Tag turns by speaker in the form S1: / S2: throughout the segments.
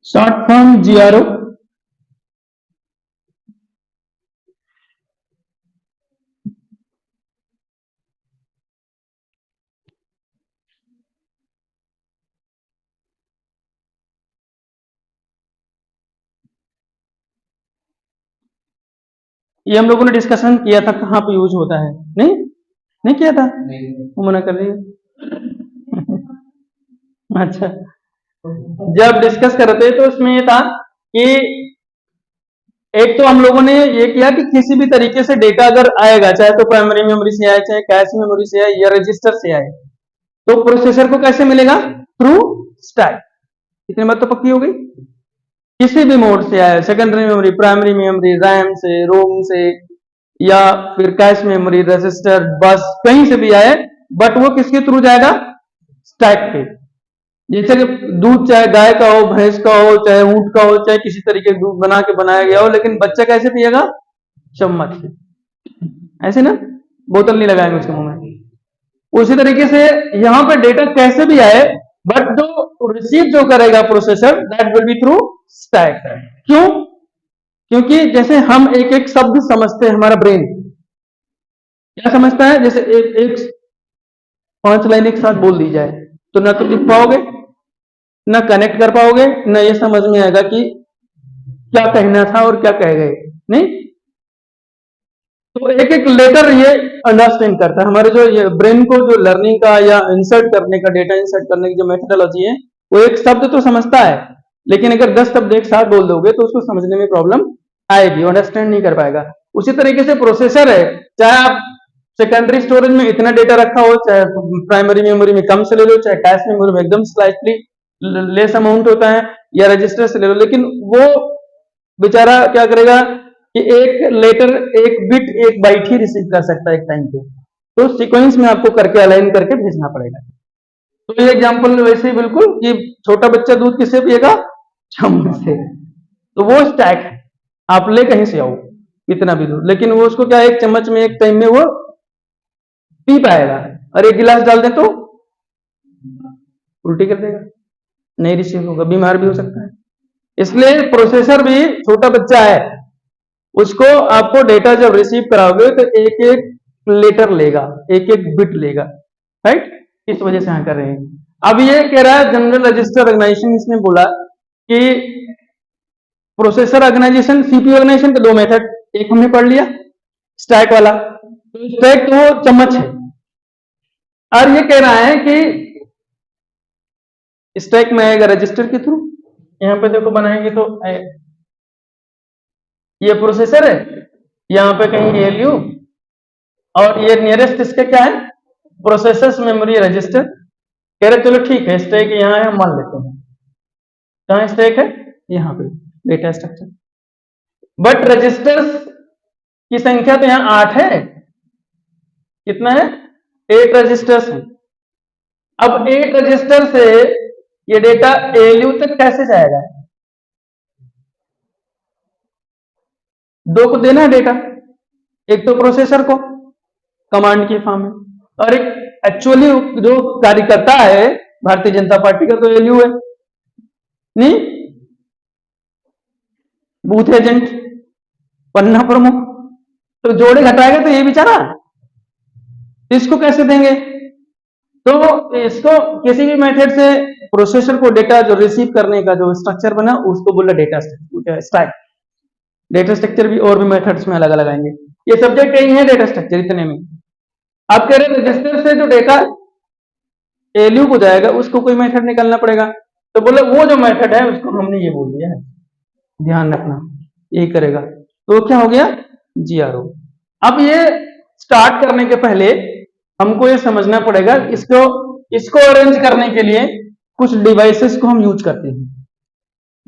S1: Short form जीआरओ। ये हम लोगों ने डिस्कशन किया था, कहाँ पे यूज होता है? नहीं किया था, वो मना कर रही है। अच्छा, जब डिस्कस कर रहे थे तो उसमें ये था कि एक तो हम लोगों ने ये किया कि किसी भी तरीके से डेटा अगर आएगा, चाहे तो प्राइमरी मेमोरी से आए, चाहे कैश मेमोरी से आए या रजिस्टर से आए, तो प्रोसेसर को कैसे मिलेगा? Through stack. इतनी बात तो पक्की हो गई। किसी भी मोड से आए, secondary memory, primary memory, RAM से, रोम से, या फिर कैश मेमोरी, रजिस्टर, बस, कहीं से भी आए, बट वो किसके थ्रू जाएगा? स्टैक पे। जैसे कि दूध चाहे गाय का हो, भैंस का हो, चाहे ऊंट का हो, चाहे किसी तरीके का दूध बना के बनाया गया हो, लेकिन बच्चा कैसे पिएगा? चम्मच से, ऐसे ना, बोतल नहीं लगाएंगे उसके मुंह में। उसी तरीके से यहां पे डेटा कैसे भी आए, बट जो रिसीव जो करेगा processor, that will be through stack. क्यों? क्योंकि जैसे हम एक एक शब्द समझते हैं, हमारा ब्रेन क्या समझता है? जैसे एक 5 लाइन एक साथ बोल दी जाए तो ना तो लिख पाओगे, ना कनेक्ट कर पाओगे, ना ये समझ में आएगा कि क्या कहना था और क्या कह गए, नहीं। तो एक एक लेटर ये अंडरस्टैंड करता है। हमारे जो ये ब्रेन को जो लर्निंग का या इंसर्ट करने का, डेटा इंसर्ट करने की जो मेथोडोलॉजी है, वो एक शब्द तो समझता है, लेकिन अगर 10 शब्द एक साथ बोल दोगे तो उसको समझने में प्रॉब्लम आएगी, अंडरस्टैंड नहीं कर पाएगा। उसी तरीके से प्रोसेसर है, चाहे आप सेकेंडरी स्टोरेज में इतना डेटा रखा हो, चाहे प्राइमरी मेमोरी में कम से ले लो, चाहे कैश मेमोरी में एकदम स्लाइटली लेस अमाउंट होता है, या रजिस्टर से ले लो, लेकिन वो बेचारा क्या करेगा कि एक लेटर, एक बिट, एक बाइट ही रिसीव कर सकता है एक टाइम पे, तो सीक्वेंस में आपको करके अलाइन करके भेजना पड़ेगा। तो ये एग्जांपल वैसे ही बिल्कुल कि छोटा बच्चा दूध किससे पिएगा? चम्मच से। तो वो स्टैक है, आप ले कहीं से आओ इतना भी दूध, लेकिन वो उसको क्या, एक चम्मच में एक टाइम में वो पी पाएगा, और एक गिलास डाल दे तो उल्टी कर देगा, नहीं रिसीव होगा, बीमार भी हो सकता है। इसलिए प्रोसेसर भी छोटा बच्चा है, उसको आपको डेटा जब रिसीव कराओगे तो एक एक लेटर लेगा, एक एक बिट लेगा, राइट? इस वजह से यहां कर रहे हैं। अब ये कह रहा है जनरल रजिस्टर ऑर्गेनाइजेशन, इसने बोला कि प्रोसेसर ऑर्गेनाइजेशन, सीपीयू ऑर्गेनाइजेशन के 2 मेथड, एक हमने पढ़ लिया स्टैक वाला, तो स्टैक तो चम्मच है, और ये कह रहा है कि स्टैक में आएगा रजिस्टर के थ्रू। यहां पे देखो बनाएंगे तो ये प्रोसेसर है, यहां पे कहीं एलयू, और ये नियरेस्ट इसके क्या है? Processor memory register. कह रहे चलो ठीक है, स्टैक यहां है, हम मान लेते हैं। कहां स्टैक है? यहां पे डेटा स्ट्रक्चर, बट रजिस्टर्स की संख्या तो यहां 8 है। कितना है? 8 रजिस्टर्स है। अब 8 रजिस्टर से ये डेटा एलयू तक कैसे जाएगा? 2 को देना है डेटा, एक तो प्रोसेसर को कमांड की फॉर्म में, और एक एक्चुअली जो कार्य करता है भारतीय जनता पार्टी का तो एलयू है, नहीं, बूथ एजेंट, पन्ना प्रमुख, तो जोड़े घटाएगा तो ये बेचारा, इसको कैसे देंगे? तो इसको किसी भी मेथड से प्रोसेसर को डेटा जो रिसीव करने का जो स्ट्रक्चर बना, उसको बोला डेटा स्टैक। डेटा स्ट्रक्चर भी और भी मेथड्स में अलग अलग आएंगे, ये सब्जेक्ट यही है डेटा स्ट्रक्चर इतने में। आप कह रहे हैं रजिस्टर से जो डेटा एलयू को जाएगा उसको कोई मेथड निकालना पड़ेगा, तो बोले वो जो मेथड है उसको हमने ये बोल दिया है, ध्यान रखना यही करेगा। तो क्या हो गया? जीआरओ। अब ये स्टार्ट करने के पहले हमको ये समझना पड़ेगा, इसको अरेंज करने के लिए कुछ डिवाइसेस को हम यूज करते हैं।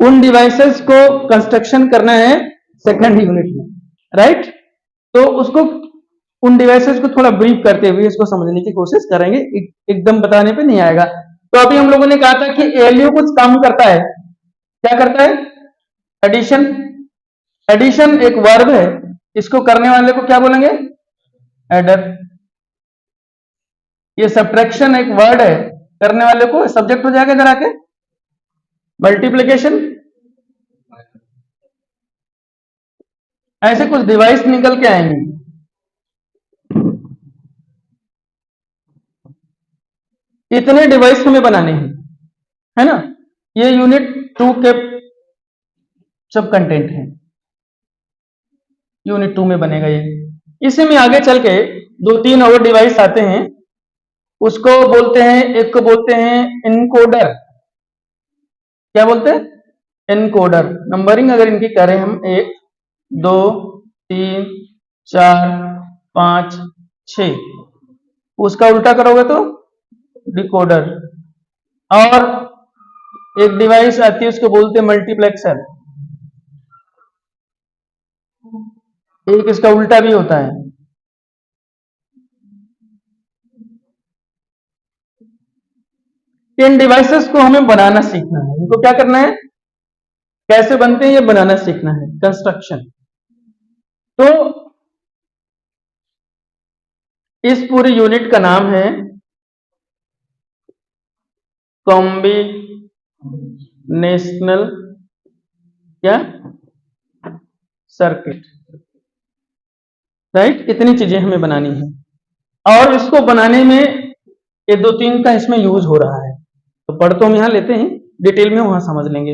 S1: उन डिवाइसेस को कंस्ट्रक्शन करना है सेकंड यूनिट में, राइट? तो उसको, उन डिवाइसेस को थोड़ा ब्रीफ करते हुए इसको समझने की कोशिश करेंगे, एकदम बताने पे नहीं आएगा। तो अभी हम लोगों ने कहा था कि एलयू कुछ काम करता है, क्या करता है? एडिशन। एडिशन एक वर्ब है, इसको करने वाले को क्या बोलेंगे? एडर। ये सब्ट्रैक्शन एक वर्ड है, करने वाले को सब्जेक्ट हो जाएगा इधर आके। मल्टीप्लिकेशन, ऐसे कुछ डिवाइस निकल के आएंगे। इतने डिवाइस हमें बनाने हैं, है ना। ये यूनिट 2 के सब कंटेंट है, यूनिट 2 में बनेगा ये। इसी में आगे चल के 2-3 और डिवाइस आते हैं, उसको बोलते हैं, एक को बोलते हैं इनकोडर। क्या बोलते हैं? इनकोडर। नंबरिंग अगर इनकी करें हम 1 2 3 4 5 6, उसका उल्टा करोगे तो डिकोडर। और एक डिवाइस आती है उसको बोलते हैं मल्टीप्लेक्सर, एक इसका उल्टा भी होता है। इन डिवाइसेस को हमें बनाना सीखना है। इनको क्या करना है, कैसे बनते हैं ये बनाना सीखना है, कंस्ट्रक्शन। तो इस पूरी यूनिट का नाम है कॉम्बिनेशनल क्या सर्किट, राइट। इतनी चीजें हमें बनानी है और इसको बनाने में ये 2-3 का इसमें यूज हो रहा है। तो पढ़ तो हम यहां लेते हैं, डिटेल में वहां समझ लेंगे।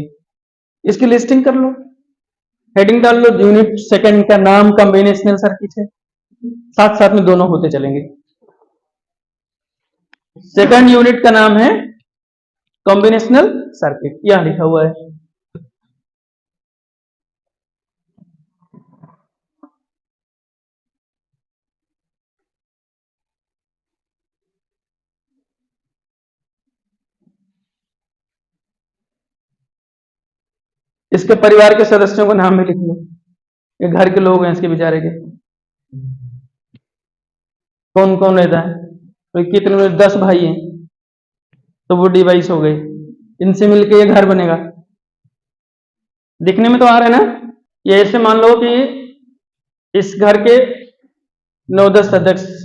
S1: इसकी लिस्टिंग कर लो, हेडिंग डाल लो, यूनिट सेकंड का नाम कॉम्बिनेशनल सर्किट है, साथ साथ में दोनों होते चलेंगे। सेकंड यूनिट का नाम है कॉम्बिनेशनल सर्किट, यहां लिखा हुआ है। इसके परिवार के सदस्यों का नाम भी लिख लो, ये घर के लोग हैं इसके बेचारे के, कौन कौन रहता है। तो कितने, 10 भाई हैं, तो वो डिवाइस हो गए, इनसे मिलके ये घर बनेगा। दिखने में तो आ रहा है ना। ये ऐसे मान लो कि इस घर के 9-10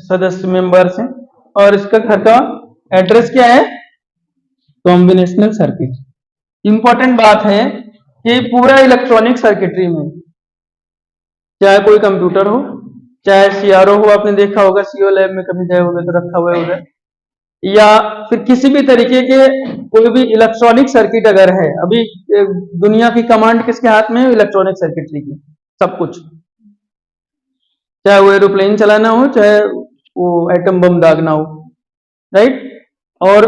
S1: सदस्य मेंबर्स हैं और इसका घर का एड्रेस क्या है, कॉम्बिनेशनल सर्किट। इंपॉर्टेंट बात है कि पूरा इलेक्ट्रॉनिक सर्किटरी में, चाहे कोई कंप्यूटर हो, चाहे सीआरओ हो, आपने देखा होगा सीओ लैब में कभी गए होंगे तो रखा हुआ है उधर, या फिर किसी भी तरीके के कोई भी इलेक्ट्रॉनिक सर्किट अगर है, अभी दुनिया की कमांड किसके हाथ में है, इलेक्ट्रॉनिक सर्किटरी की, सब कुछ। चाहे वो एरोप्लेन चलाना हो, चाहे वो एटम बम दागना हो, राइट। और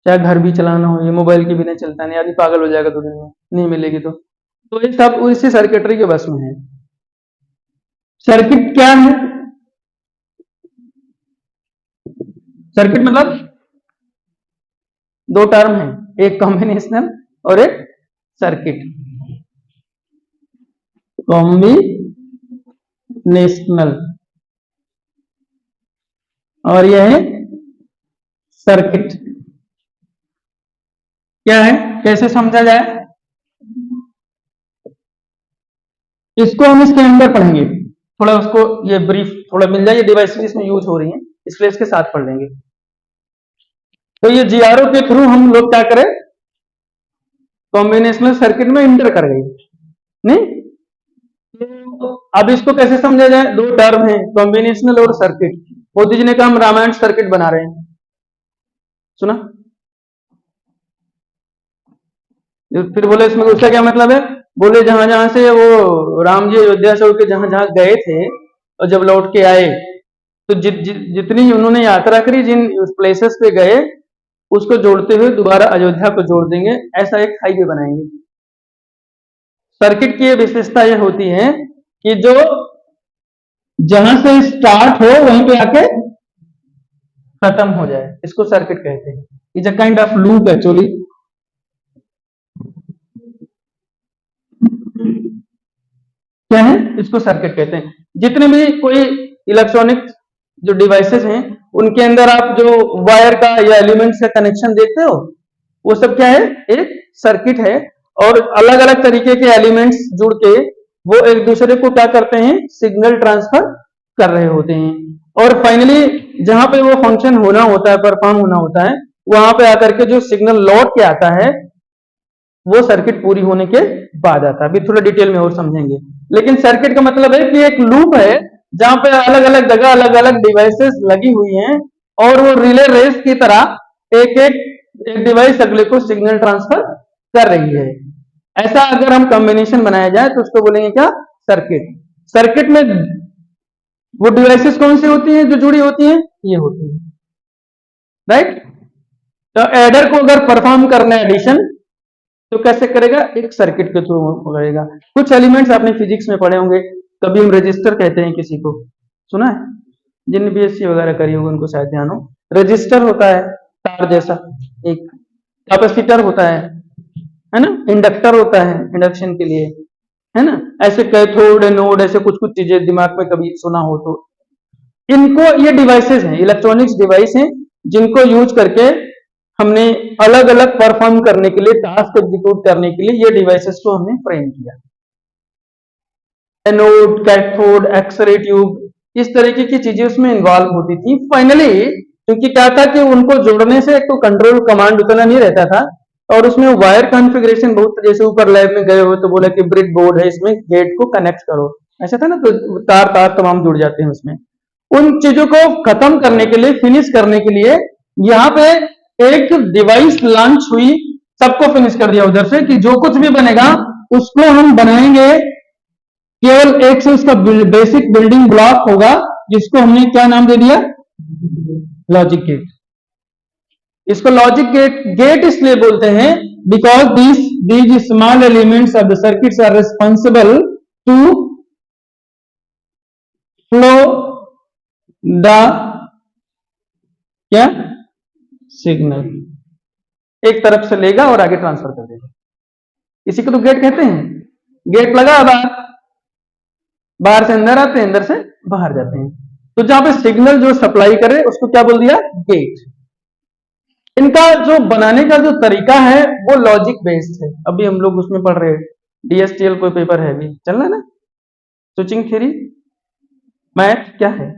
S1: चाहे घर भी चलाना हो, ये मोबाइल के बिना चलता नहीं, आदमी पागल हो जाएगा 2 दिन में, नहीं मिलेगी तो ये सब इसी सर्किटरी के बस में है। सर्किट क्या है? सर्किट मतलब 2 टर्म है, एक कॉम्बिनेशनल और एक सर्किट। कॉम्बिनेशनल और यह है सर्किट। क्या है, कैसे समझा जाए इसको, हम इसके अंदर पढ़ेंगे थोड़ा, उसको ये ब्रीफ थोड़ा मिल जाए, ये डिवाइसेस इसमें यूज हो रही हैं इसलिए इसके साथ पढ़ लेंगे। तो ये जीआरओ के थ्रू हम लोग क्या करें, कॉम्बिनेशनल सर्किट में इंटर कर गए, नहीं। तो अब इसको कैसे समझा जाए, 2 टर्म है, कॉम्बिनेशनल और सर्किट। मोदी जी ने कहा हम रामायण सर्किट बना रहे हैं, सुना। फिर बोले इसमें उसका क्या मतलब है, बोले जहां जहां से वो राम जी अयोध्या से होकर जहां जहां गए थे और जब लौट के आए, तो जितनी उन्होंने यात्रा करी, जिन प्लेसेस पे गए, उसको जोड़ते हुए दोबारा अयोध्या को जोड़ देंगे, ऐसा एक हाईवे बनाएंगे। सर्किट की विशेषता यह होती है कि जो जहां से स्टार्ट हो वहीं पे आके खत्म हो जाए, इसको सर्किट कहते हैं। It's a kind of loop actually. क्या है, इसको सर्किट कहते हैं। जितने भी कोई इलेक्ट्रॉनिक जो डिवाइसेस हैं, उनके अंदर आप जो वायर का या एलिमेंट्स का कनेक्शन देखते हो, वो सब क्या है, एक सर्किट है। और अलग अलग तरीके के एलिमेंट्स जुड़ के वो एक दूसरे को क्या करते हैं, सिग्नल ट्रांसफर कर रहे होते हैं। और फाइनली जहां पे वो फंक्शन होना होता है, परफॉर्म होना होता है, वहां पे आकर के जो सिग्नल लौट के आता है वो सर्किट पूरी होने के बाद आता है। अभी थोड़ा डिटेल में और समझेंगे। लेकिन सर्किट का मतलब है कि एक लूप है जहां पे अलग अलग जगह अलग अलग डिवाइसेस लगी हुई हैं और वो रिले रेस की तरह एक डिवाइस अगले को सिग्नल ट्रांसफर कर रही है। ऐसा अगर हम कॉम्बिनेशन बनाया जाए तो उसको बोलेंगे क्या, सर्किट। सर्किट में वो डिवाइसेस कौन सी होती हैं जो जुड़ी होती हैं, ये होती है, राइट। तो एडर को अगर परफॉर्म करना है एडिशन तो कैसे करेगा, एक सर्किट के थ्रू करेगा। कुछ एलिमेंट्स आपने फिजिक्स में पढ़े होंगे, कभी हम रजिस्टर कहते हैं किसी को, सुना है, जिन बीएससी वगैरह करी होगी उनको शायद ध्यान हो। रजिस्टर होता है तार जैसा, एक कैपेसिटर होता है ना, इंडक्टर होता है इंडक्शन के लिए, है ना। ऐसे कैथोड एनोड ऐसे कुछ कुछ चीजें दिमाग में कभी सुना हो तो इनको, ये डिवाइसेस हैं, इलेक्ट्रॉनिक्स डिवाइस हैं जिनको यूज करके हमने अलग अलग परफॉर्म करने के लिए, टास्क एग्जीक्यूट करने के लिए ये डिवाइसेस को हमने फ्रेम किया। एनोड, कैथोड, एक्सरे ट्यूब, इस तरीके की चीजें उसमें इन्वॉल्व होती थी। फाइनली क्योंकि क्या था कि उनको जोड़ने से एक तो कंट्रोल कमांड उतना नहीं रहता था और उसमें वायर कॉन्फ़िगरेशन बहुत, जैसे ऊपर लैब में गए हो तो बोला कि ब्रिज बोर्ड है, इसमें गेट को कनेक्ट करो, ऐसा था ना, तो तार तार तमाम जुड़ जाते हैं उसमें। उन चीजों को खत्म करने के लिए, फिनिश करने के लिए यहाँ पे एक डिवाइस लॉन्च हुई, सबको फिनिश कर दिया उधर से कि जो कुछ भी बनेगा उसको हम बनाएंगे, केवल एक से उसका बेसिक बिल्डिंग ब्लॉक होगा जिसको हमने क्या नाम दे दिया, लॉजिक गेट। इसको लॉजिक गेट इसलिए बोलते हैं because these small elements of the circuits are responsible to flow the क्या, सिग्नल, एक तरफ से लेगा और आगे ट्रांसफर कर देगा, इसी को तो गेट कहते हैं। गेट लगा बाहर, बाहर से अंदर आते हैं, अंदर से बाहर जाते हैं, तो जहां पे सिग्नल जो सप्लाई करे उसको क्या बोल दिया, गेट। इनका जो बनाने का जो तरीका है वो लॉजिक बेस्ड है। अभी हम लोग उसमें पढ़ रहे हैं, डीएसटीएल कोई पेपर है अभी चल रहा है ना, स्विचिंग थ्योरी, मैथ क्या है,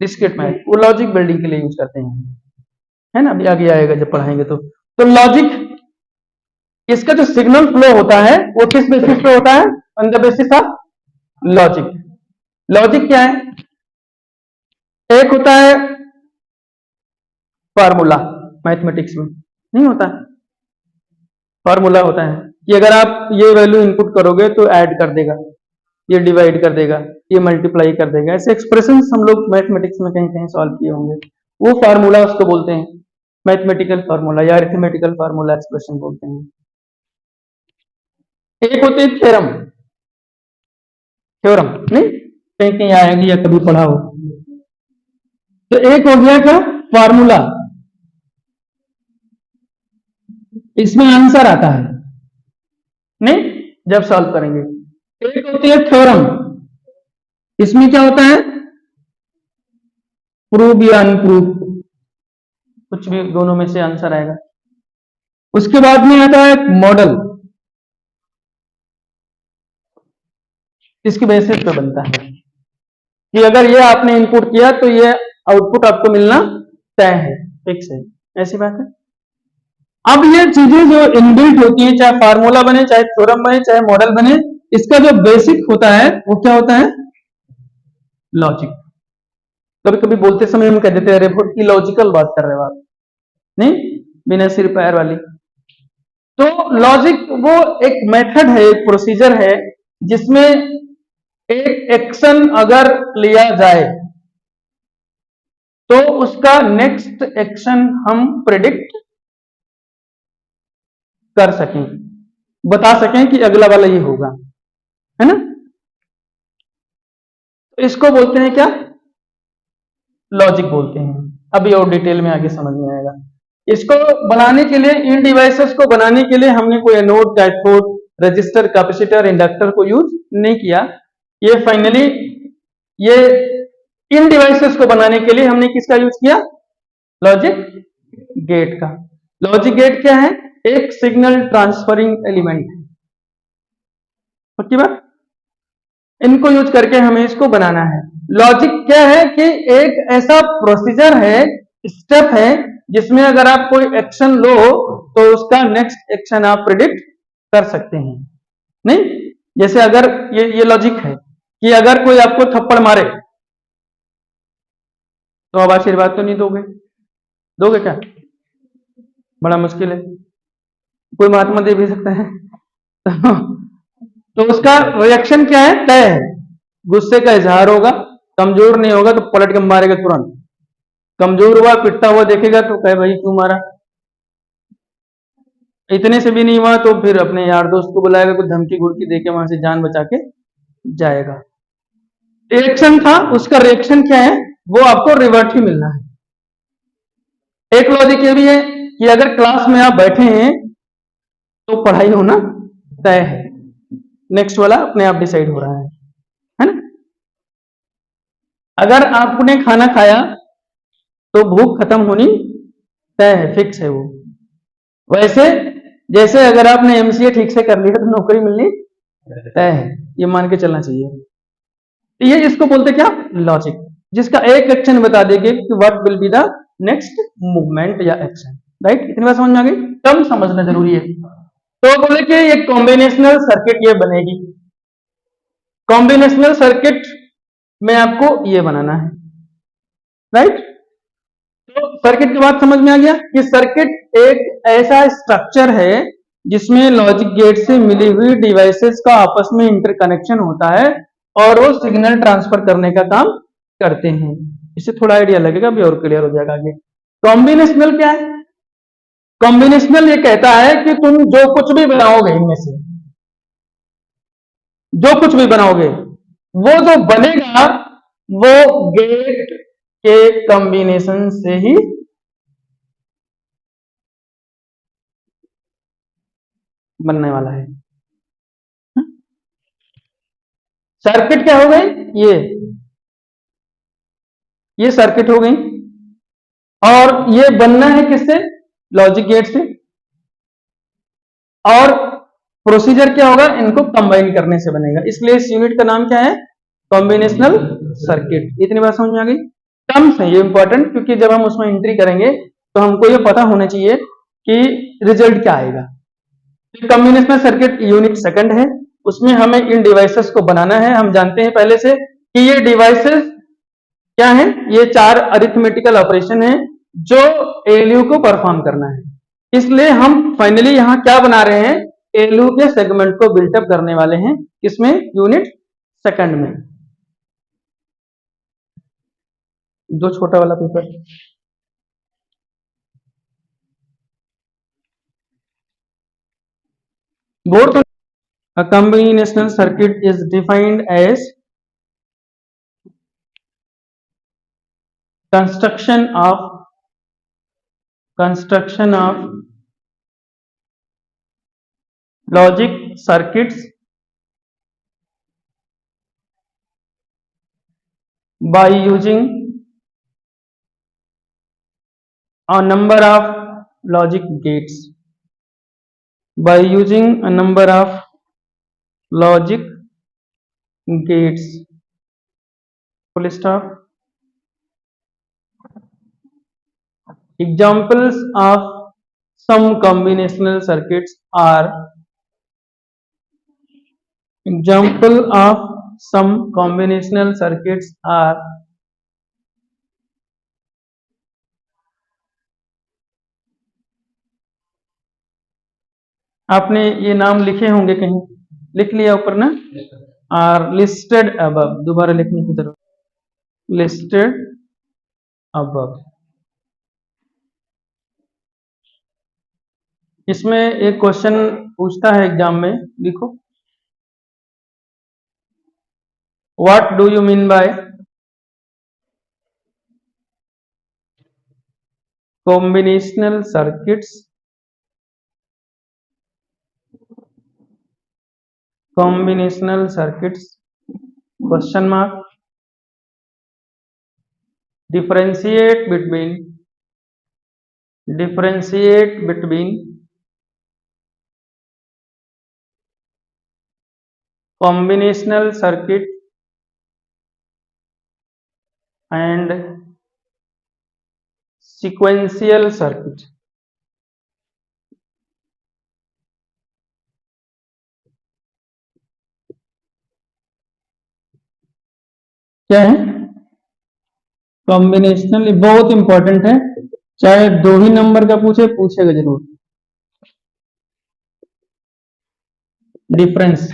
S1: डिस्क्रीट मैथ, वो लॉजिक बिल्डिंग के लिए यूज करते हैं, है ना, अभी आगे आएगा जब पढ़ाएंगे तो लॉजिक, इसका जो सिग्नल फ्लो होता है वो किस बेसिस पे होता है, on the basis of logic. Logic क्या है, एक होता है फार्मूला, मैथमेटिक्स में नहीं होता, फार्मूला होता है कि अगर आप ये वैल्यू इनपुट करोगे तो ऐड कर देगा, ये डिवाइड कर देगा, ये मल्टीप्लाई कर देगा, ऐसे एक्सप्रेशंस हम लोग मैथमेटिक्स में कहीं कहीं सॉल्व किए होंगे, वो फार्मूला उसको बोलते हैं, मैथमेटिकल फार्मूला या अरिथमेटिकल फार्मूला एक्सप्रेशन बोलते हैं। एक होते हैं थ्योरम, थ्योरम नहीं कहीं कहीं आएगी या कभी पढ़ा हो, तो एक हो गया क्या, फार्मूला, इसमें आंसर आता है नहीं जब सॉल्व करेंगे। एक होती है थ्योरम, इसमें क्या होता है, प्रूव या अनप्रूव, कुछ भी दोनों में से आंसर आएगा। उसके बाद में आता है मॉडल, इसकी बेसिस पे बनता है कि अगर ये आपने इनपुट किया तो ये आउटपुट आपको मिलना तय है, फिक्स है, ऐसी बात है। अब ये चीजें जो इनबिल्ट होती है, चाहे फार्मूला बने, चाहे थ्योरम बने, चाहे मॉडल बने, इसका जो बेसिक होता है वो क्या होता है, लॉजिक। कभी कभी बोलते समय हम कह देते हैं अरे बहुत इलॉजिकल बात कर रहे हो आप, नहीं, बिना सिर पैर वाली। तो लॉजिक वो एक मेथड है, एक प्रोसीजर है जिसमें एक एक्शन अगर लिया जाए तो उसका नेक्स्ट एक्शन हम प्रिडिक्ट कर सकें, बता सकें कि अगला वाला ये होगा, है ना। तो इसको बोलते हैं क्या, लॉजिक बोलते हैं। अभी और डिटेल में आगे समझ में आएगा। इसको बनाने के लिए, इन डिवाइसेस को बनाने के लिए हमने कोई anode, cathode, register, capacitor, inductor को यूज नहीं किया। ये फाइनली ये इन डिवाइसेस को बनाने के लिए हमने किसका यूज किया, लॉजिक गेट का। लॉजिक गेट क्या है, एक सिग्नल ट्रांसफरिंग एलिमेंट है, पक्की बात। इनको यूज करके हमें इसको बनाना है। लॉजिक क्या है कि एक ऐसा प्रोसीजर है, स्टेप है, जिसमें अगर आप कोई एक्शन लो तो उसका नेक्स्ट एक्शन आप प्रिडिक्ट कर सकते हैं। नहीं, जैसे अगर ये लॉजिक है कि अगर कोई आपको थप्पड़ मारे तो आप आशीर्वाद तो नहीं दोगे, दोगे क्या? बड़ा मुश्किल है, कोई महात्मा दे भी सकता है। तो उसका रिएक्शन क्या है? तय है, गुस्से का इजहार होगा, कमजोर नहीं होगा तो पलट के मारेगा तुरंत, कमजोर हुआ पिटता हुआ देखेगा तो कहे भाई क्यों मारा, इतने से भी नहीं हुआ तो फिर अपने यार दोस्त को बुलाएगा, कुछ धमकी गुड़की देके वहां से जान बचा के जाएगा। रिएक्शन था, उसका रिएक्शन क्या है वो आपको रिवर्ट ही मिलना है। एक लॉजिक ये भी है कि अगर क्लास में आप बैठे हैं तो पढ़ाई होना तय है, नेक्स्ट वाला अपने आप डिसाइड हो रहा है ना। अगर आपने खाना खाया तो भूख खत्म होनी तय है, फिक्स है वो। वैसे जैसे अगर आपने एमसीए ठीक से कर लिया तो नौकरी मिलनी तय है, ये मान के चलना चाहिए। तो ये इसको बोलते क्या? लॉजिक, जिसका एक एक्शन बता देंगे कि what will be the next movement या एक्शन। राइट, इतनी बात समझ में आ गई? टर्म समझना जरूरी है। तो बोले कि ये कॉम्बिनेशनल सर्किट ये बनेगी। कॉम्बिनेशनल सर्किट में आपको ये बनाना है। राइट, तो सर्किट की बात समझ में आ गया कि सर्किट एक ऐसा स्ट्रक्चर है जिसमें लॉजिक गेट से मिली हुई डिवाइसेस का आपस में इंटरकनेक्शन होता है और वो सिग्नल ट्रांसफर करने का काम करते हैं। इससे थोड़ा आइडिया लगेगा, भी और क्लियर हो जाएगा आगे। कॉम्बिनेशनल क्या है? कॉम्बिनेशनल ये कहता है कि तुम जो कुछ भी बनाओगे इनमें से, जो कुछ भी बनाओगे वो जो बनेगा वो गेट के कॉम्बिनेशन से ही बनने वाला है। सर्किट क्या हो गई? ये सर्किट हो गई, और ये बनना है किससे? लॉजिक गेट से। और प्रोसीजर क्या होगा? इनको कंबाइन करने से बनेगा, इसलिए इस यूनिट का नाम क्या है? Combinational circuit. इतनी बात समझ में आ गई? टर्म्स है ये इंपॉर्टेंट, क्योंकि जब हम उसमें एंट्री करेंगे तो हमको ये पता होना चाहिए कि रिजल्ट क्या आएगा। कॉम्बिनेशनल सर्किट यूनिट सेकंड है, उसमें हमें इन डिवाइसेस को बनाना है। हम जानते हैं पहले से कि ये डिवाइसेस क्या है? ये 4 अरिथमेटिकल ऑपरेशन है जो एलयू को परफॉर्म करना है। इसलिए हम फाइनली यहां क्या बना रहे हैं? एलयू के सेगमेंट को बिल्टअप करने वाले हैं। इसमें यूनिट सेकंड में जो छोटा वाला paper board. A combinational circuit is defined as construction of logic circuits by using a number of logic gates. By using a number of logic gates. Full stop. Examples of some combinational circuits are आपने ये नाम लिखे होंगे कहीं, लिख लिया ऊपर ना? आर लिस्टेड अबव, दोबारा लिखने की जरूरत, लिस्टेड अबव। इसमें एक क्वेश्चन पूछता है एग्जाम में, लिखो what do you mean by combinational circuits, question mark, differentiate between combinational circuit and sequential circuit. क्या है? कॉम्बिनेशनल बहुत इंपॉर्टेंट है, चाहे 2 ही नंबर का पूछेगा जरूर। डिफरेंस